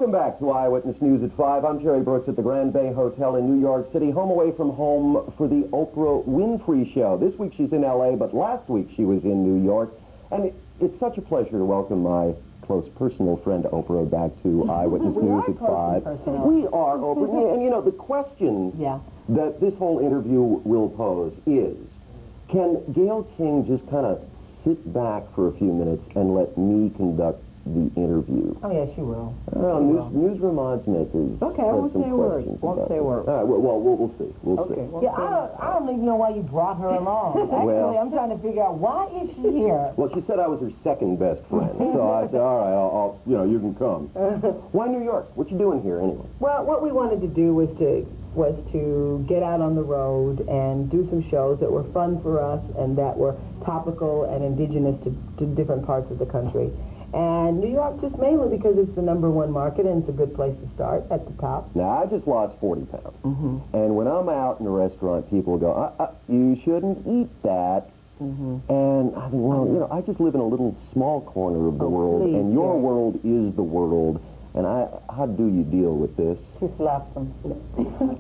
Welcome back to Eyewitness News at 5. I'm Jerry Brooks at the Grand Bay Hotel in New York City, home away from home for the Oprah Winfrey Show. This week she's in L.A., but last week she was in New York. And it's such a pleasure to welcome my close personal friend Oprah back to Eyewitness News at 5. We are, Oprah. And you know, the question that this whole interview will pose is, can Gayle King just kind of sit back for a few minutes and let me conduct the interview? Oh, yes, she will. Newsroom odds makers. Okay, I won't say a word. Won't say a word. All right, well, we'll see. We'll see. Yeah, I don't even know why you brought her along. Actually, I'm trying to figure out why is she here. Well, she said I was her second best friend, so I said, all right, I'll you can come. Why New York? What you doing here anyway? Well, what we wanted to do was to get out on the road and do some shows that were fun for us and that were topical and indigenous to different parts of the country. And New York just mainly because it's the #1 market and it's a good place to start at the top. Now, I just lost 40 pounds. And when I'm out in a restaurant, people go, you shouldn't eat that. And I think, well, you know, I just live in a little small corner of the world, and your world is the world. And how do you deal with this? She slaps them.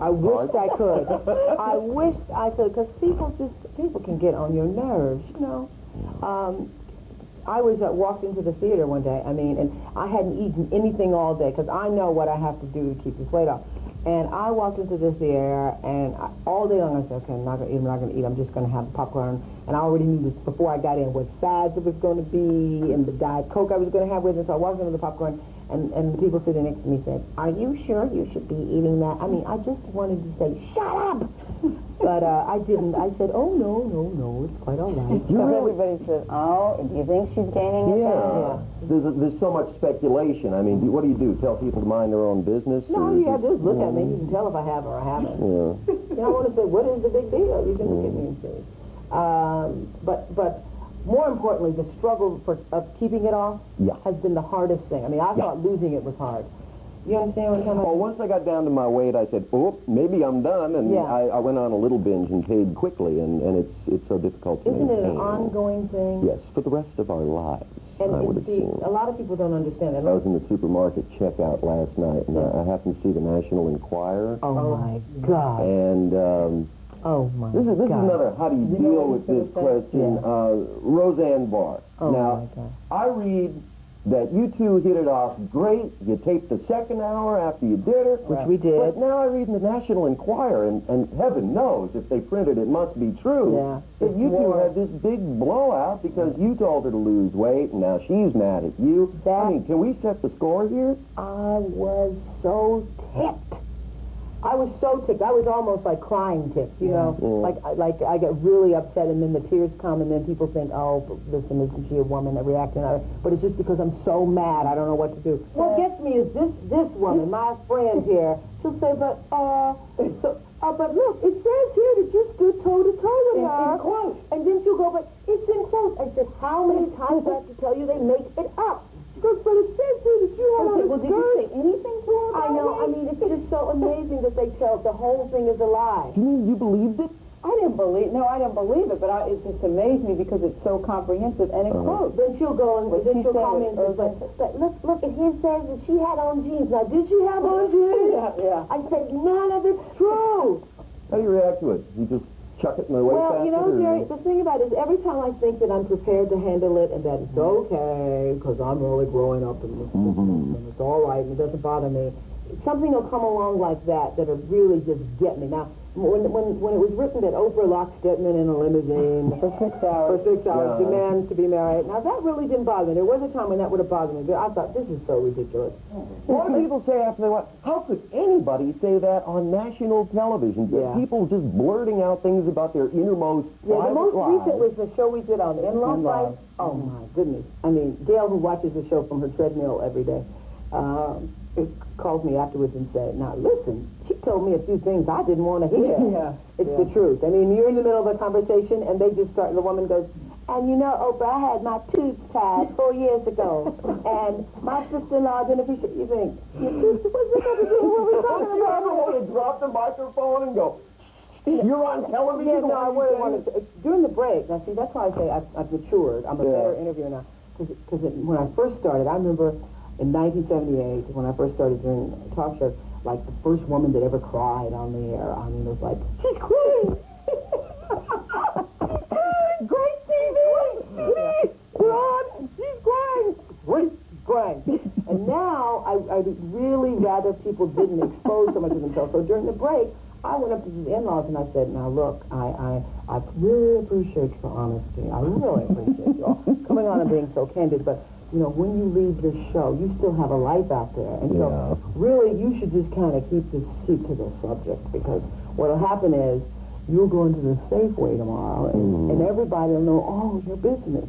I wished I could. I wished I could, because people can get on your nerves, you know. I was walked into the theater one day, and I hadn't eaten anything all day, because I know what I have to do to keep this weight off. And I walked into the theater, and all day long I said, okay, I'm not going to eat, I'm just going to have popcorn. And I already knew this before I got in, what size it was going to be, and the Diet Coke I was going to have with it. So I walked into the popcorn, and the people sitting next to me said, are you sure you should be eating that? I mean, I just wanted to say, shut up! But I didn't. I said, oh, no, it's quite all right. Everybody said, oh, do you think she's gaining it? Yeah. There's so much speculation. I mean, what do you do? Tell people to mind their own business? No, you have to just look at me. You can tell if I have or I haven't. Yeah. You don't want to say, what is the big deal? You can look at me and say. But more importantly, the struggle of keeping it off has been the hardest thing. I mean, I thought losing it was hard. You understand what I'm talking about? Well, once I got down to my weight, I said, oh, maybe I'm done, and I went on a little binge and paid quickly, and it's so difficult to maintain. Isn't it an ongoing thing? Yes, for the rest of our lives, and I would assume. A lot of people don't understand that. I was in the supermarket checkout last night, and I happened to see the National Enquirer. Oh, my God. And oh, my this is another, how do you deal with this question? Roseanne Barr. Oh, now, my God. I read that you two hit it off great. You taped the second hour after you did it. Which we did. But now I read in the National Enquirer, and heaven knows if they printed it must be true, that you two had this big blowout because you told her to lose weight, and now she's mad at you. I mean, can we set the score here? I was so ticked. I was so ticked. I was almost like crying ticked, you know? Like I get really upset, and then the tears come, and then people think, oh, listen, isn't she a woman that reacting? But it's just because I'm so mad, I don't know what to do. What gets me is this woman, my friend here, she'll say, but look, it says here that you stood toe-to-toe with her. In quotes. And then she'll go, but it's in quotes. I said, how many times do I have to tell you they make it up? But it says here that you have on a skirt. Well, did you say anything to her? I know. I mean, it's just so amazing that they tell the whole thing is a lie. You mean you believed it? I didn't believe it, but it just amazed me because it's so comprehensive and in quotes. Then she'll go and then she'll call me and say, but look, it here says that she had on jeans. Now, did she have on jeans? Yeah. I said, none of it's true. How do you react to it? You just chuck it in the waste basket? Well, you know, Jerry, the thing about it is every time I think that I'm prepared to handle it and that it's okay because I'm really growing up and it's all right and it doesn't bother me, something will come along like that'll really just get me. Now, when it was written that Oprah locked Stedman in a limousine for 6 hours, demands to be married, now that really didn't bother me. There was a time when that would have bothered me, but I thought, this is so ridiculous. What do people say after they watch? How could anybody say that on national television? People just blurting out things about their innermost private the most lives. recent was the show we did on In-Law Fight. Oh, my goodness. I mean, Gayle, who watches the show from her treadmill every day, called me afterwards and said, now, listen, she told me a few things I didn't want to hear. It's the truth. I mean, you're in the middle of a conversation, and they just start, the woman goes, and you know, Oprah, I had my tooth tied 4 years ago, and my sister-in-law didn't appreciate. You think, your tooth, what's this got to do with what we're talking about? You ever want to drop the microphone and go, you're on television? Yeah, no, I wouldn't want to. During the break, now see, that's why I say I've matured. I'm a better interviewer now. Because when I first started, I remember in 1978, when I first started doing talk shows, like the first woman that ever cried on the air. I mean, it was like, she's crying. Great TV. Please, Ron, she's crying. Great, crying. And now, I'd really rather people didn't expose so much of themselves. So during the break, I went up to the in-laws and I said, now look, I really appreciate your honesty. I really appreciate you all coming on and being so candid, but you know, when you leave this show, you still have a life out there. And so, really, you should just kind of keep to the subject, because what'll happen is you'll go into the Safeway tomorrow, and everybody will know, oh, your business.